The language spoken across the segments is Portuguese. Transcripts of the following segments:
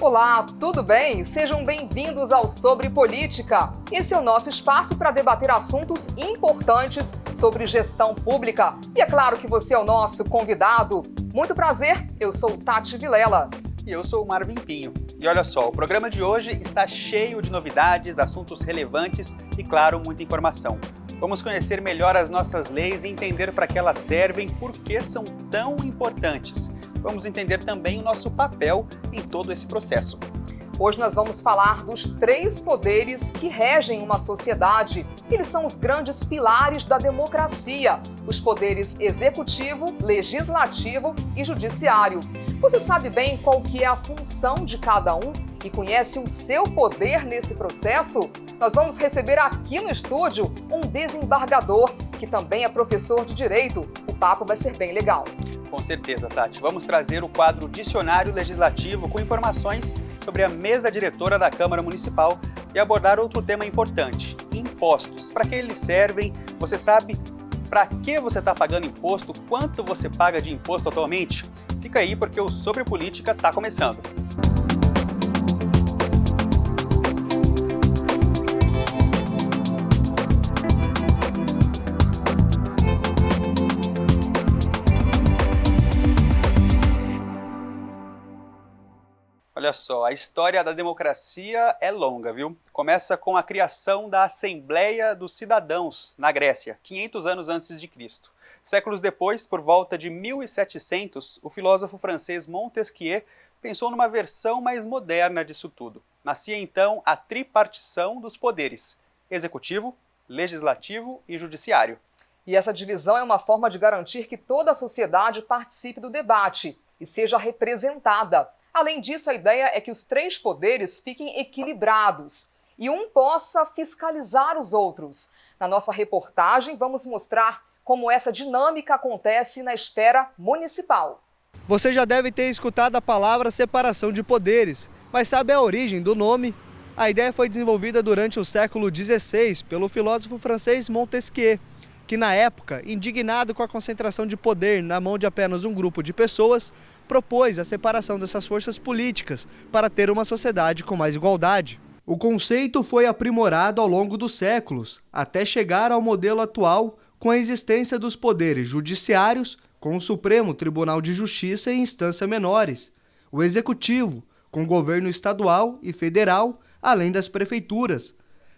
Olá, tudo bem? Sejam bem-vindos ao Sobre Política. Esse é o nosso espaço para debater assuntos importantes sobre gestão pública. E é claro que você é o nosso convidado. Muito prazer, eu sou Tati Vilela. E eu sou o Marvin Pinho. E olha só, o programa de hoje está cheio de novidades, assuntos relevantes e, claro, muita informação. Vamos conhecer melhor as nossas leis e entender para que elas servem, por que são tão importantes. Vamos entender também o nosso papel em todo esse processo. Hoje nós vamos falar dos 3 poderes que regem uma sociedade. Eles são os grandes pilares da democracia: os poderes executivo, legislativo e judiciário. Você sabe bem qual que é a função de cada um e conhece o seu poder nesse processo? Nós vamos receber aqui no estúdio um desembargador que também é professor de Direito. O papo vai ser bem legal. Com certeza, Tati. Vamos trazer o quadro Dicionário Legislativo com informações sobre a mesa diretora da Câmara Municipal e abordar outro tema importante: impostos. Para que eles servem? Você sabe para que você está pagando imposto? Quanto você paga de imposto atualmente? Fica aí porque o Sobre Política está começando. Olha só, a história da democracia é longa, viu? Começa com a criação da Assembleia dos Cidadãos, na Grécia, 500 anos antes de Cristo. Séculos depois, por volta de 1700, o filósofo francês Montesquieu pensou numa versão mais moderna disso tudo. Nascia então a tripartição dos poderes: executivo, legislativo e judiciário. E essa divisão é uma forma de garantir que toda a sociedade participe do debate e seja representada. Além disso, a ideia é que os 3 poderes fiquem equilibrados e um possa fiscalizar os outros. Na nossa reportagem, vamos mostrar como essa dinâmica acontece na esfera municipal. Você já deve ter escutado a palavra separação de poderes, mas sabe a origem do nome? A ideia foi desenvolvida durante o século XVI pelo filósofo francês Montesquieu, que na época, indignado com a concentração de poder na mão de apenas um grupo de pessoas, propôs a separação dessas forças políticas para ter uma sociedade com mais igualdade. O conceito foi aprimorado ao longo dos séculos, até chegar ao modelo atual, com a existência dos poderes judiciários, com o Supremo Tribunal de Justiça e instâncias menores, o Executivo, com o governo estadual e federal, além das prefeituras,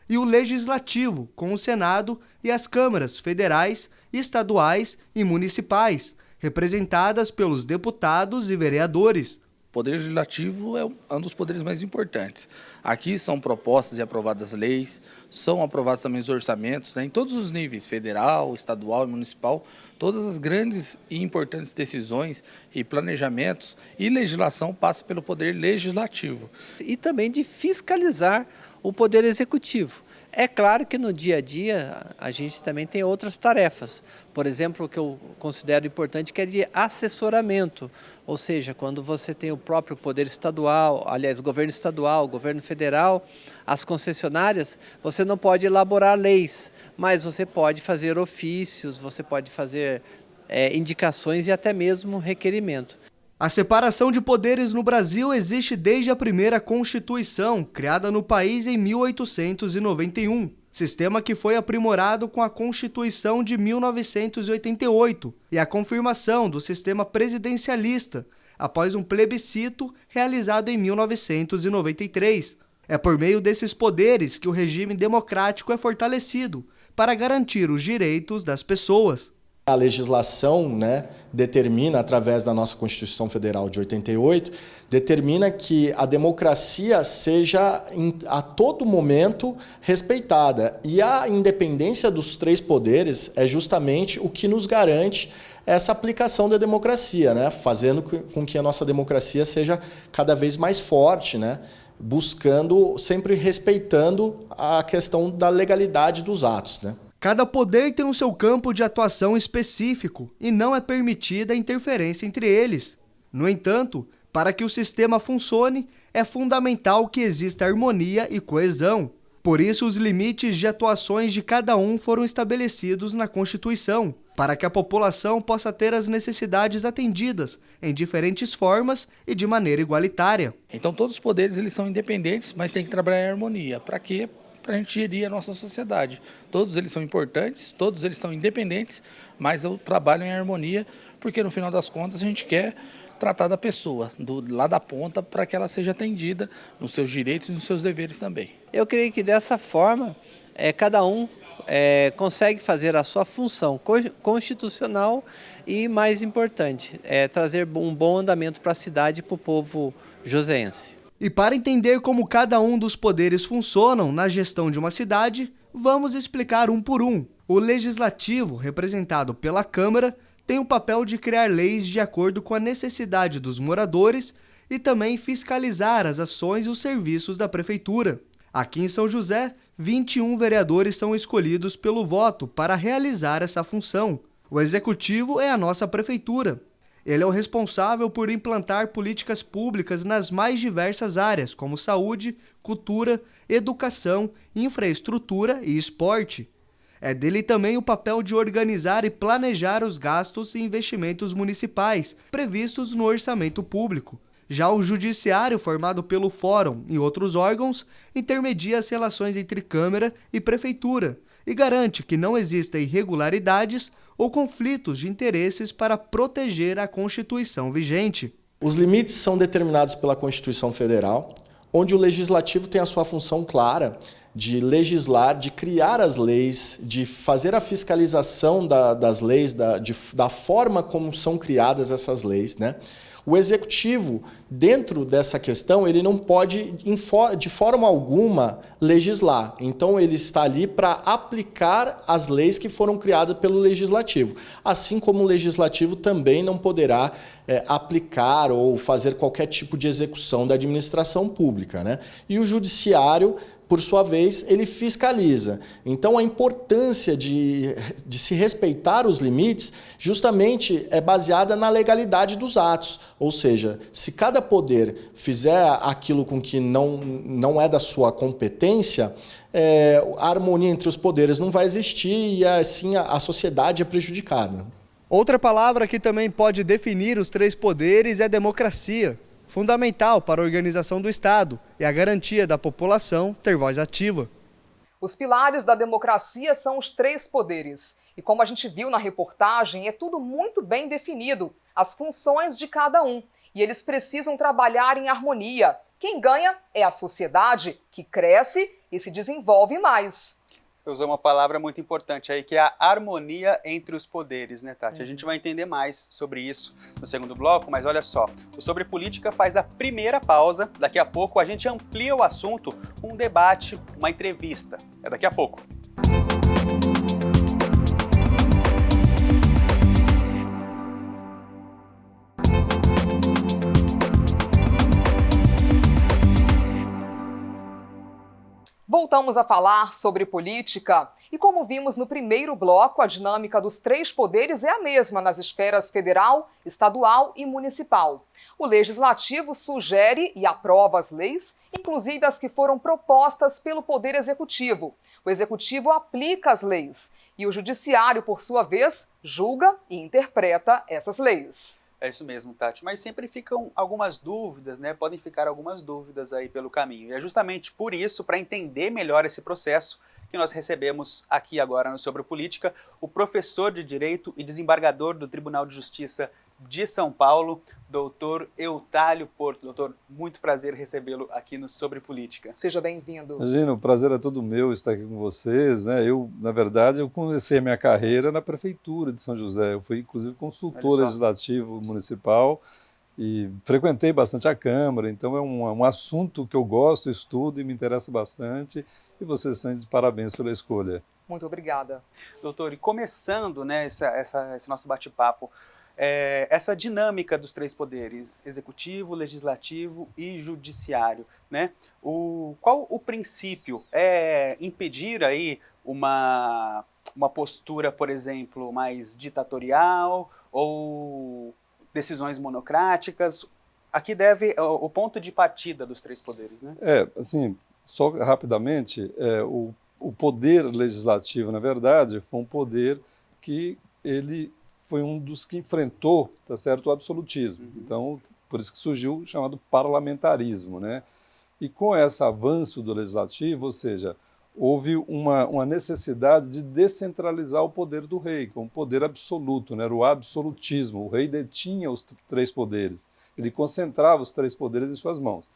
e o Legislativo, com o Senado e as câmaras federais, estaduais e municipais, representadas pelos deputados e vereadores. O Poder Legislativo é um dos poderes mais importantes. Aqui são propostas e aprovadas leis, são aprovados também os orçamentos, né, em todos os níveis, federal, estadual e municipal, todas as grandes e importantes decisões e planejamentos e legislação passam pelo Poder Legislativo. E também de fiscalizar o Poder Executivo. É claro que no dia a dia a gente também tem outras tarefas. Por exemplo, o que eu considero importante que é de assessoramento. Ou seja, quando você tem o próprio poder estadual, aliás, o governo estadual, o governo federal, as concessionárias, você não pode elaborar leis, mas você pode fazer ofícios, você pode fazer indicações e até mesmo requerimento. A separação de poderes no Brasil existe desde a primeira Constituição, criada no país em 1891, sistema que foi aprimorado com a Constituição de 1988 e a confirmação do sistema presidencialista, após um plebiscito realizado em 1993. É por meio desses poderes que o regime democrático é fortalecido para garantir os direitos das pessoas. A legislação, determina, através da nossa Constituição Federal de 88, determina que a democracia seja a todo momento respeitada. E a independência dos 3 poderes é justamente o que nos garante essa aplicação da democracia, fazendo com que a nossa democracia seja cada vez mais forte, buscando, sempre respeitando a questão da legalidade dos atos. Cada poder tem o seu campo de atuação específico e não é permitida a interferência entre eles. No entanto, para que o sistema funcione, é fundamental que exista harmonia e coesão. Por isso, os limites de atuações de cada um foram estabelecidos na Constituição. para que a população possa ter as necessidades atendidas em diferentes formas e de maneira igualitária. Então todos os poderes eles são independentes, mas tem que trabalhar em harmonia. Para quê? Para a gente gerir a nossa sociedade. Todos eles são importantes, todos eles são independentes, mas eu trabalho em harmonia, porque no final das contas a gente quer tratar da pessoa, lá da ponta, para que ela seja atendida nos seus direitos e nos seus deveres também. Eu creio que dessa forma, cada um consegue fazer a sua função constitucional e, mais importante, trazer um bom andamento para a cidade e para o povo joseense. E para entender como cada um dos poderes funcionam na gestão de uma cidade, vamos explicar um por um. O Legislativo, representado pela Câmara, tem o papel de criar leis de acordo com a necessidade dos moradores e também fiscalizar as ações e os serviços da Prefeitura. Aqui em São José, 21 vereadores são escolhidos pelo voto para realizar essa função. O Executivo é a nossa Prefeitura. Ele é o responsável por implantar políticas públicas nas mais diversas áreas, como saúde, cultura, educação, infraestrutura e esporte. É dele também o papel de organizar e planejar os gastos e investimentos municipais previstos no orçamento público. Já o Judiciário, formado pelo Fórum e outros órgãos, intermedia as relações entre Câmara e Prefeitura e garante que não existam irregularidades ou conflitos de interesses para proteger a Constituição vigente. Os limites são determinados pela Constituição Federal, onde o Legislativo tem a sua função clara de legislar, de criar as leis, de fazer a fiscalização das leis, da forma como são criadas essas leis, né? O Executivo, dentro dessa questão, ele não pode, de forma alguma, legislar. Então, ele está ali para aplicar as leis que foram criadas pelo Legislativo. Assim como o Legislativo também não poderá aplicar ou fazer qualquer tipo de execução da administração pública, né? E o Judiciário, por sua vez, ele fiscaliza. Então, a importância de se respeitar os limites justamente é baseada na legalidade dos atos. Ou seja, se cada poder fizer aquilo com que não é da sua competência, a harmonia entre os poderes não vai existir e assim a sociedade é prejudicada. Outra palavra que também pode definir os três poderes é democracia. Fundamental para a organização do Estado e a garantia da população ter voz ativa. Os pilares da democracia são os três poderes. E como a gente viu na reportagem, é tudo muito bem definido, as funções de cada um. E eles precisam trabalhar em harmonia. Quem ganha é a sociedade, que cresce e se desenvolve mais. Eu usei uma palavra muito importante aí, que é a harmonia entre os poderes, né, Tati? A gente vai entender mais sobre isso no segundo bloco, mas olha só, o Sobre Política faz a primeira pausa, daqui a pouco a gente amplia o assunto com um debate, uma entrevista. É daqui a pouco. Voltamos a falar sobre política e, como vimos no primeiro bloco, a dinâmica dos três poderes é a mesma nas esferas federal, estadual e municipal. O Legislativo sugere e aprova as leis, inclusive as que foram propostas pelo Poder Executivo. O Executivo aplica as leis e o Judiciário, por sua vez, julga e interpreta essas leis. É isso mesmo, Tati. Mas sempre ficam algumas dúvidas, né? Podem ficar algumas dúvidas aí pelo caminho. E é justamente por isso, para entender melhor esse processo, que nós recebemos aqui agora no Sobre Política o professor de Direito e desembargador do Tribunal de Justiça de São Paulo, doutor Eutálio Porto. Doutor, muito prazer recebê-lo aqui no Sobre Política. Seja bem-vindo. Imagina, o prazer é todo meu estar aqui com vocês, né? Na verdade, eu comecei a minha carreira na Prefeitura de São José. Eu fui, inclusive, consultor legislativo municipal e frequentei bastante a Câmara, então é um assunto que eu gosto, estudo e me interessa bastante, e vocês estão de parabéns pela escolha. Muito obrigada. Doutor, e começando, né, esse nosso bate-papo, essa dinâmica dos três poderes, executivo, legislativo e judiciário, né? Qual o princípio? É impedir aí uma postura, por exemplo, mais ditatorial ou decisões monocráticas? Aqui deve o ponto de partida dos três poderes, né? Assim, só rapidamente, o poder legislativo, na verdade, foi um poder que ele foi um dos que enfrentou, tá certo, o absolutismo. Então, por isso que surgiu o chamado parlamentarismo, né? E com esse avanço do legislativo, ou seja, houve uma necessidade de descentralizar o poder do rei, como poder absoluto, né? Era o absolutismo. O rei detinha os três poderes, ele concentrava os três poderes em suas mãos.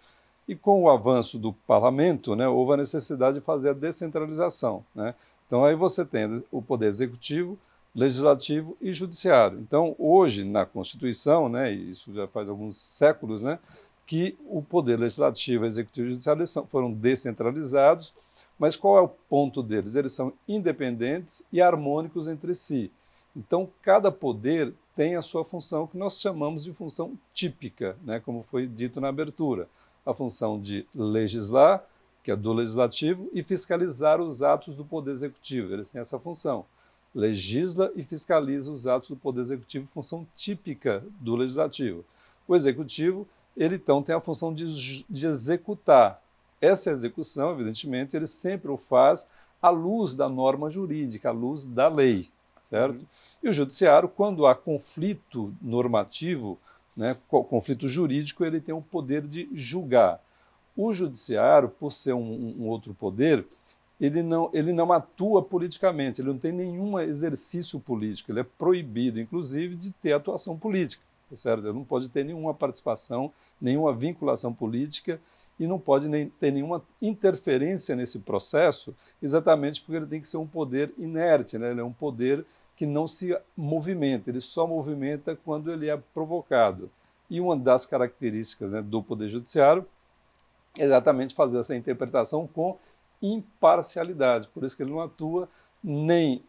E com o avanço do parlamento, né, houve a necessidade de fazer a descentralização, né? Então aí você tem o poder executivo, legislativo e judiciário. Então hoje na Constituição, né, e isso já faz alguns séculos, né, que o poder legislativo, executivo e judiciário foram descentralizados, mas qual é o ponto deles? Eles são independentes e harmônicos entre si. Então cada poder tem a sua função que nós chamamos de função típica, né, como foi dito na abertura. A função de legislar, que é do legislativo, e fiscalizar os atos do poder executivo. Eles têm essa função. Legisla e fiscaliza os atos do poder executivo, função típica do legislativo. O executivo, ele então tem a função de executar. Essa execução, evidentemente, ele sempre o faz à luz da norma jurídica, à luz da lei, certo? E o judiciário, quando há conflito normativo, né, conflito jurídico, ele tem o poder de julgar. O judiciário, por ser um outro poder, ele não atua politicamente, ele não tem nenhum exercício político, ele é proibido, inclusive, de ter atuação política, certo? Ele não pode ter nenhuma participação, nenhuma vinculação política e não pode ter nenhuma interferência nesse processo, exatamente porque ele tem que ser um poder inerte, né? Ele é um poder que não se movimenta, ele só movimenta quando ele é provocado. E uma das características, né, do Poder Judiciário é exatamente fazer essa interpretação com imparcialidade, por isso que ele não atua nem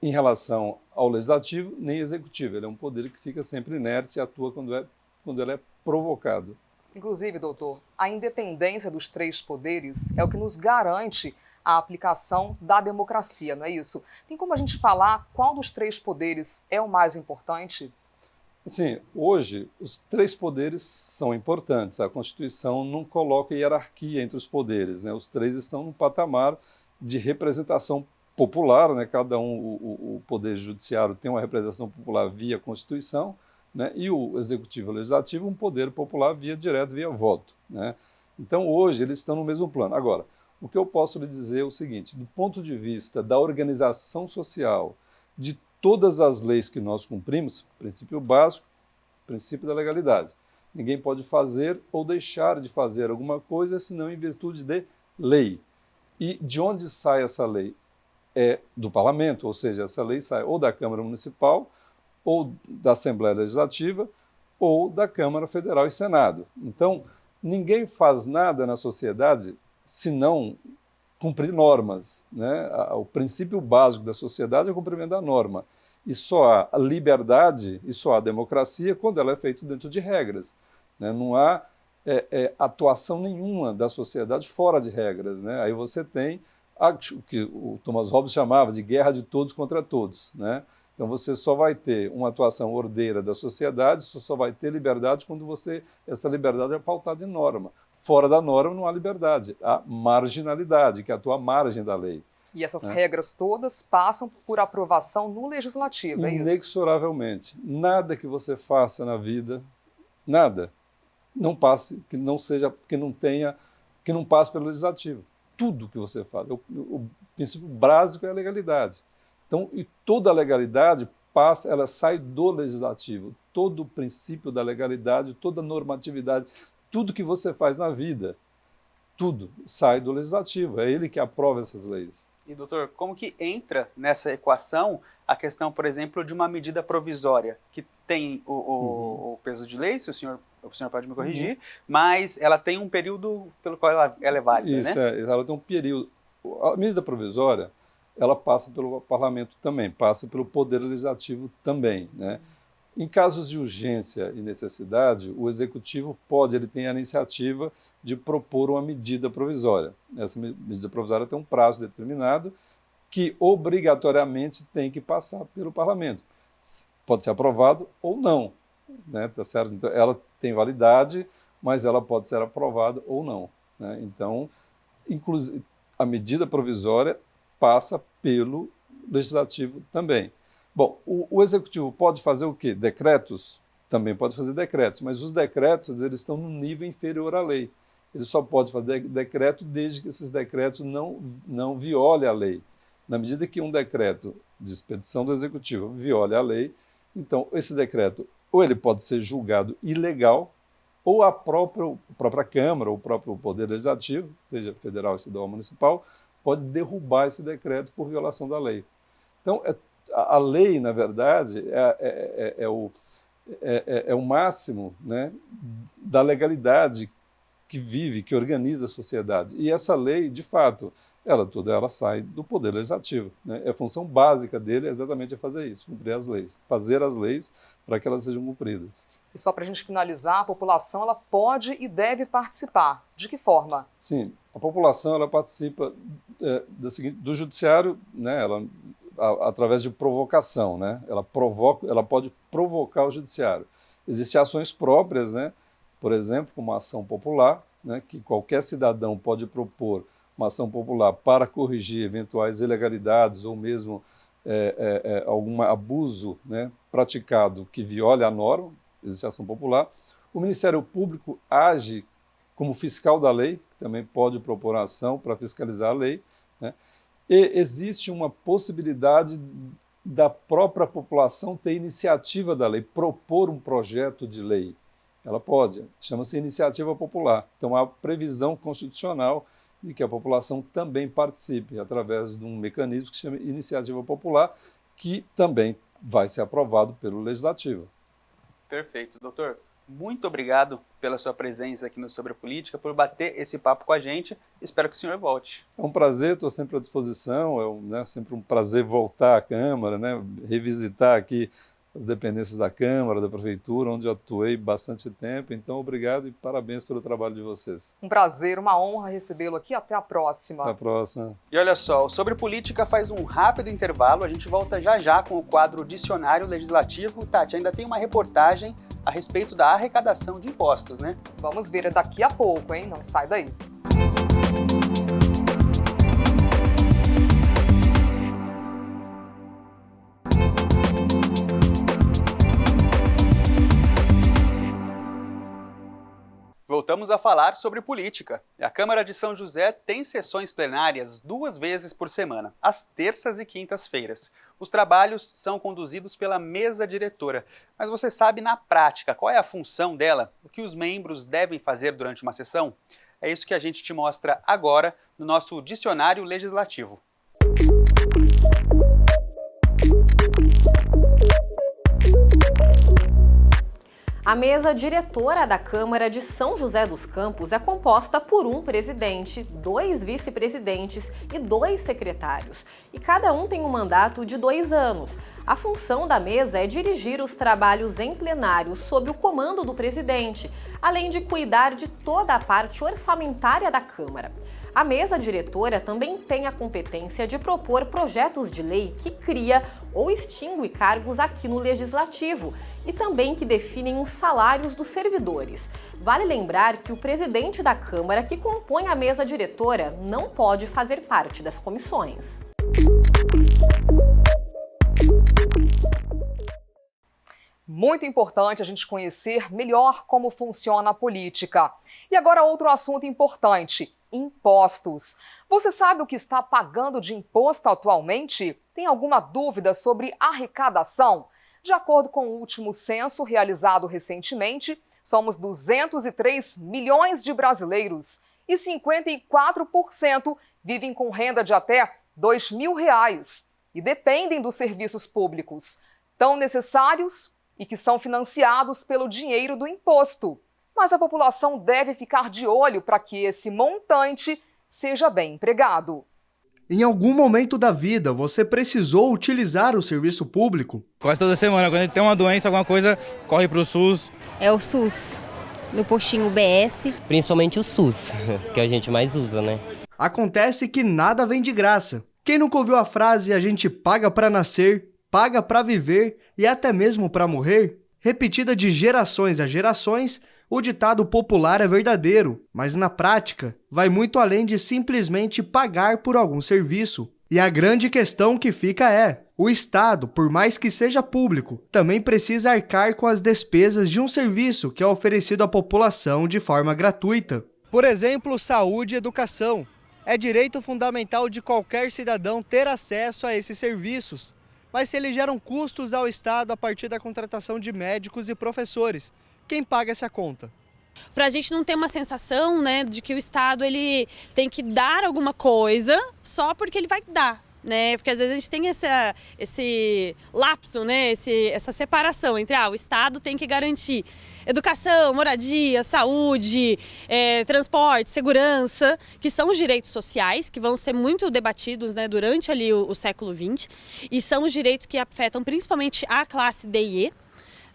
em relação ao Legislativo, nem Executivo. Ele é um poder que fica sempre inerte e atua quando ele é provocado. Inclusive, doutor, a independência dos três poderes é o que nos garante a aplicação da democracia, não é isso? Tem como a gente falar qual dos três poderes é o mais importante? Sim, hoje os três poderes são importantes. A Constituição não coloca hierarquia entre os poderes, né? Os três estão num patamar de representação popular, né? Cada um, o Poder Judiciário tem uma representação popular via Constituição, né? E o Executivo e o Legislativo um poder popular direto, via voto, né? Então hoje eles estão no mesmo plano. Agora, o que eu posso lhe dizer é o seguinte, do ponto de vista da organização social, de todas as leis que nós cumprimos, princípio básico, princípio da legalidade. Ninguém pode fazer ou deixar de fazer alguma coisa senão em virtude de lei. E de onde sai essa lei? É do parlamento, ou seja, essa lei sai ou da Câmara Municipal, ou da Assembleia Legislativa, ou da Câmara Federal e Senado. Então, ninguém faz nada na sociedade se não cumprir normas, né? O princípio básico da sociedade é o cumprimento da norma. E só há liberdade e só há democracia quando ela é feita dentro de regras, né? Não há atuação nenhuma da sociedade fora de regras, né? Aí você tem o que o Thomas Hobbes chamava de guerra de todos contra todos, né? Então você só vai ter uma atuação ordeira da sociedade, só vai ter liberdade quando essa liberdade é pautada em norma. Fora da norma não há liberdade, há marginalidade, que atua à margem da lei. E essas regras todas passam por aprovação no Legislativo, é isso? Inexoravelmente. Nada que você faça na vida, nada, não passe, que não passe pelo Legislativo. Tudo que você faz. O princípio básico é a legalidade. Então, e toda a legalidade ela sai do Legislativo. Todo o princípio da legalidade, toda a normatividade, tudo que você faz na vida, tudo sai do Legislativo. É ele que aprova essas leis. E, doutor, como que entra nessa equação a questão, por exemplo, de uma medida provisória, que tem o peso de lei, se o senhor pode me corrigir, mas ela tem um período pelo qual ela é válida, Isso, né? ela tem um período. A medida provisória, ela passa pelo Parlamento também, passa pelo Poder Legislativo também, né? Em casos de urgência e necessidade, o Executivo ele tem a iniciativa de propor uma medida provisória. Essa medida provisória tem um prazo determinado que obrigatoriamente tem que passar pelo Parlamento. Pode ser aprovado ou não, né? Tá certo? Então, ela tem validade, mas ela pode ser aprovada ou não, né? Então, inclusive, a medida provisória passa pelo Legislativo também. Bom, o Executivo pode fazer o quê? Decretos? Também pode fazer decretos, mas os decretos eles estão num nível inferior à lei. Ele só pode fazer decreto desde que esses decretos não violem a lei. Na medida que um decreto de expedição do Executivo viole a lei, então esse decreto ou ele pode ser julgado ilegal, ou a própria Câmara, ou o próprio Poder Legislativo, seja federal, estadual ou municipal, pode derrubar esse decreto por violação da lei. Então, a lei, na verdade, é o máximo, né, da legalidade que vive, que organiza a sociedade. E essa lei, de fato, ela sai do Poder Legislativo, né? A função básica dele é exatamente fazer isso, cumprir as leis, fazer as leis para que elas sejam cumpridas. E só para a gente finalizar, a população ela pode e deve participar. De que forma? Sim, a população ela participa do judiciário, né? Através de provocação, né? Ela pode provocar o judiciário. Existem ações próprias, né? Por exemplo, como a ação popular, né? Que qualquer cidadão pode propor uma ação popular para corrigir eventuais ilegalidades ou mesmo algum abuso, né? Praticado que viole a norma. Existe ação popular. O Ministério Público age como fiscal da lei, que também pode propor uma ação para fiscalizar a lei, né? E existe uma possibilidade da própria população ter iniciativa da lei, propor um projeto de lei. Ela pode, chama-se iniciativa popular. Então há previsão constitucional de que a população também participe através de um mecanismo que chama iniciativa popular, que também vai ser aprovado pelo Legislativo. Perfeito, doutor. Muito obrigado pela sua presença aqui no Sobre a Política, por bater esse papo com a gente. Espero que o senhor volte. É um prazer, estou sempre à disposição. Sempre um prazer voltar à Câmara, né, revisitar aqui as dependências da Câmara, da Prefeitura, onde eu atuei bastante tempo. Então, obrigado e parabéns pelo trabalho de vocês. Um prazer, uma honra recebê-lo aqui. Até a próxima. Até a próxima. E olha só, o Sobre Política faz um rápido intervalo. A gente volta já já com o quadro Dicionário Legislativo. Tati, ainda tem uma reportagem a respeito da arrecadação de impostos, né? Vamos ver daqui a pouco, hein? Não sai daí. Voltamos a falar sobre política. A Câmara de São José tem sessões plenárias 2 vezes por semana, às terças e quintas-feiras. Os trabalhos são conduzidos pela mesa diretora. Mas você sabe, na prática, qual é a função dela? O que os membros devem fazer durante uma sessão? É isso que a gente te mostra agora no nosso Dicionário Legislativo. A mesa diretora da Câmara de São José dos Campos é composta por um presidente, 2 vice-presidentes e 2 secretários. E cada um tem um mandato de 2 anos. A função da mesa é dirigir os trabalhos em plenário sob o comando do presidente, além de cuidar de toda a parte orçamentária da Câmara. A mesa diretora também tem a competência de propor projetos de lei que cria ou extingue cargos aqui no Legislativo e também que definem os salários dos servidores. Vale lembrar que o presidente da Câmara, que compõe a mesa diretora, não pode fazer parte das comissões. Muito importante a gente conhecer melhor como funciona a política. E agora outro assunto importante: impostos. Você sabe o que está pagando de imposto atualmente? Tem alguma dúvida sobre arrecadação? De acordo com o último censo realizado recentemente, somos 203 milhões de brasileiros e 54% vivem com renda de até R$ 2.000 e dependem dos serviços públicos, tão necessários e que são financiados pelo dinheiro do imposto. Mas a população deve ficar de olho para que esse montante seja bem empregado. Em algum momento da vida, você precisou utilizar o serviço público? Quase toda semana, quando a gente tem uma doença, alguma coisa, corre para o SUS. É o SUS, no postinho UBS. Principalmente o SUS, que a gente mais usa, né? Acontece que nada vem de graça. Quem nunca ouviu a frase "a gente paga para nascer, paga para viver e até mesmo para morrer"? Repetida de gerações a gerações, o ditado popular é verdadeiro, mas na prática vai muito além de simplesmente pagar por algum serviço. E a grande questão que fica é: o Estado, por mais que seja público, também precisa arcar com as despesas de um serviço que é oferecido à população de forma gratuita. Por exemplo, saúde e educação. É direito fundamental de qualquer cidadão ter acesso a esses serviços. Mas se eles geram custos ao Estado a partir da contratação de médicos e professores, quem paga essa conta? Para a gente não ter uma sensação, né, de que o Estado ele tem que dar alguma coisa só porque ele vai dar. Né? Porque às vezes a gente tem esse lapso, né? Essa separação entre o Estado tem que garantir educação, moradia, saúde, transporte, segurança, que são os direitos sociais, que vão ser muito debatidos, né, durante ali o século XX, e são os direitos que afetam principalmente a classe D e E,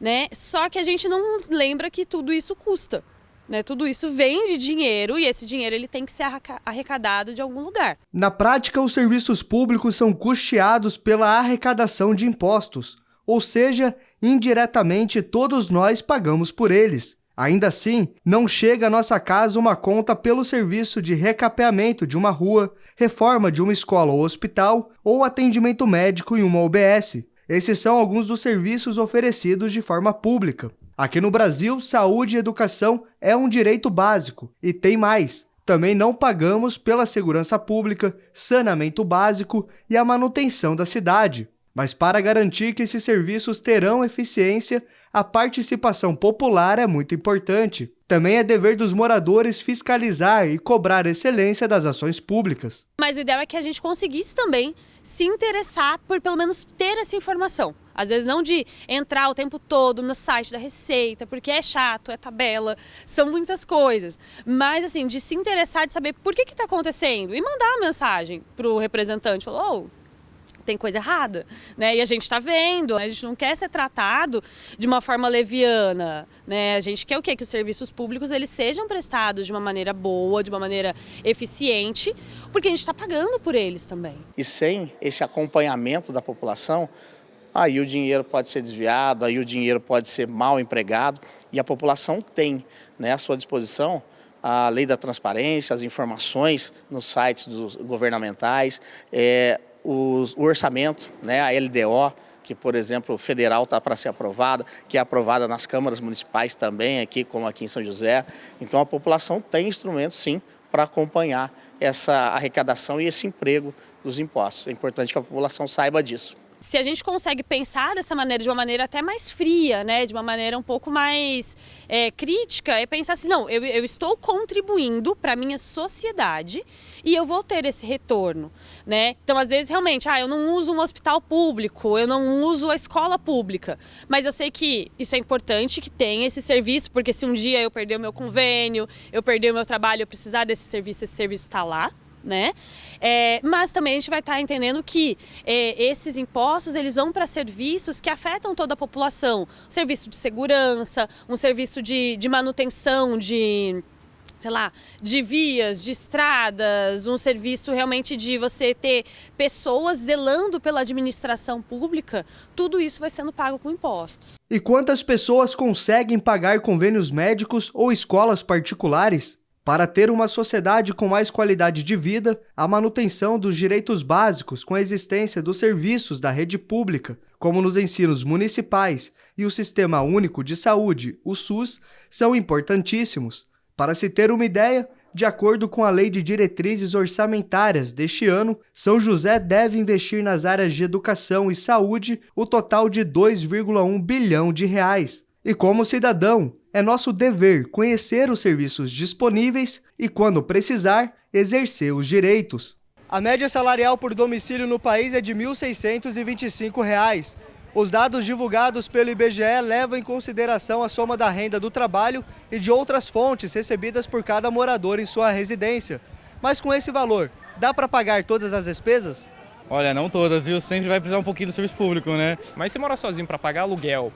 né? Só que a gente não lembra que tudo isso custa. Né, tudo isso vem de dinheiro e esse dinheiro ele tem que ser arrecadado de algum lugar. Na prática, os serviços públicos são custeados pela arrecadação de impostos, ou seja, indiretamente todos nós pagamos por eles. Ainda assim, não chega à nossa casa uma conta pelo serviço de recapeamento de uma rua, reforma de uma escola ou hospital ou atendimento médico em uma UBS. Esses são alguns dos serviços oferecidos de forma pública. Aqui no Brasil, saúde e educação é um direito básico. E tem mais. Também não pagamos pela segurança pública, saneamento básico e a manutenção da cidade. Mas para garantir que esses serviços terão eficiência, a participação popular é muito importante. Também é dever dos moradores fiscalizar e cobrar excelência das ações públicas. Mas o ideal é que a gente conseguisse também se interessar por pelo menos ter essa informação. Às vezes não de entrar o tempo todo no site da Receita, porque é chato, é tabela, são muitas coisas. Mas assim, de se interessar, de saber por que está acontecendo e mandar uma mensagem para o representante, falar, tem coisa errada, né? E a gente está vendo, a gente não quer ser tratado de uma forma leviana, né? A gente quer o quê? Que os serviços públicos eles sejam prestados de uma maneira boa, de uma maneira eficiente, porque a gente está pagando por eles também. E sem esse acompanhamento da população, aí o dinheiro pode ser desviado, aí o dinheiro pode ser mal empregado, e a população tem, né, à sua disposição a lei da transparência, as informações nos sites governamentais, o orçamento, né, a LDO, que, por exemplo, federal está para ser aprovada, que é aprovada nas câmaras municipais também, aqui como aqui em São José. Então, a população tem instrumentos, sim, para acompanhar essa arrecadação e esse emprego dos impostos. É importante que a população saiba disso. Se a gente consegue pensar dessa maneira, de uma maneira até mais fria, né, de uma maneira um pouco mais crítica, é pensar assim, não, eu estou contribuindo para a minha sociedade e eu vou ter esse retorno, né? Então, às vezes, realmente, eu não uso um hospital público, eu não uso a escola pública, mas eu sei que isso é importante, que tem esse serviço, porque se um dia eu perder o meu convênio, eu perder o meu trabalho, eu precisar desse serviço, esse serviço está lá. Né? Mas também a gente vai estar entendendo que esses impostos eles vão para serviços que afetam toda a população. Um serviço de segurança, um serviço de manutenção de vias, de estradas, um serviço realmente de você ter pessoas zelando pela administração pública, tudo isso vai sendo pago com impostos. E quantas pessoas conseguem pagar convênios médicos ou escolas particulares? Para ter uma sociedade com mais qualidade de vida, a manutenção dos direitos básicos com a existência dos serviços da rede pública, como nos ensinos municipais e o Sistema Único de Saúde, o SUS, são importantíssimos. Para se ter uma ideia, de acordo com a Lei de Diretrizes Orçamentárias deste ano, São José deve investir nas áreas de educação e saúde o total de R$ 2,1 bilhão. E como cidadão, é nosso dever conhecer os serviços disponíveis e, quando precisar, exercer os direitos. A média salarial por domicílio no país é de R$ 1.625. Os dados divulgados pelo IBGE levam em consideração a soma da renda do trabalho e de outras fontes recebidas por cada morador em sua residência. Mas com esse valor, dá para pagar todas as despesas? Olha, não todas, viu? Sempre vai precisar um pouquinho do serviço público, né? Mas você mora sozinho para pagar aluguel,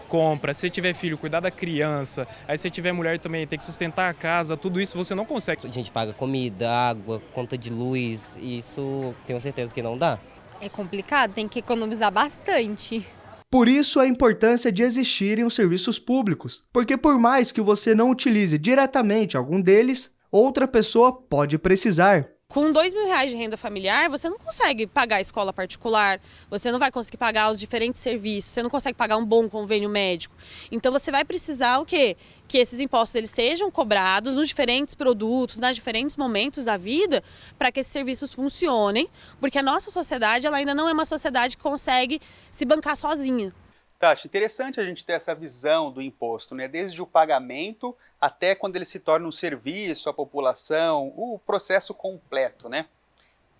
compra, se você tiver filho, cuidar da criança, aí se tiver mulher também, tem que sustentar a casa, tudo isso você não consegue. A gente paga comida, água, conta de luz, e isso tenho certeza que não dá. É complicado, tem que economizar bastante. Por isso a importância de existirem os serviços públicos, porque por mais que você não utilize diretamente algum deles, outra pessoa pode precisar. Com R$2.000 de renda familiar, você não consegue pagar a escola particular, você não vai conseguir pagar os diferentes serviços, você não consegue pagar um bom convênio médico. Então você vai precisar o quê? Que esses impostos eles sejam cobrados nos diferentes produtos, nos diferentes momentos da vida, para que esses serviços funcionem, porque a nossa sociedade ela ainda não é uma sociedade que consegue se bancar sozinha. Tati, interessante a gente ter essa visão do imposto, né? Desde o pagamento até quando ele se torna um serviço à população, o processo completo, né?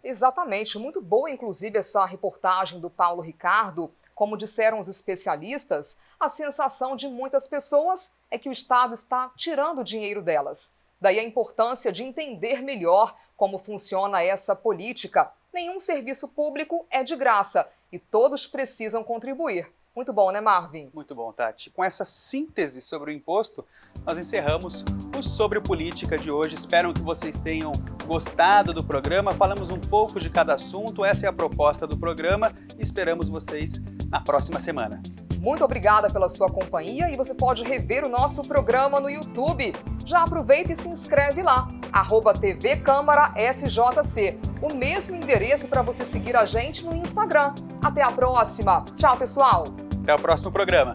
Exatamente, muito boa inclusive essa reportagem do Paulo Ricardo. Como disseram os especialistas, a sensação de muitas pessoas é que o Estado está tirando o dinheiro delas. Daí a importância de entender melhor como funciona essa política. Nenhum serviço público é de graça e todos precisam contribuir. Muito bom, né, Marvin? Muito bom, Tati. Com essa síntese sobre o imposto, nós encerramos o Sobre Política de hoje. Espero que vocês tenham gostado do programa. Falamos um pouco de cada assunto, essa é a proposta do programa e esperamos vocês na próxima semana. Muito obrigada pela sua companhia e você pode rever o nosso programa no YouTube. Já aproveita e se inscreve lá, @TV Câmara SJC. O mesmo endereço para você seguir a gente no Instagram. Até a próxima. Tchau, pessoal. Até o próximo programa.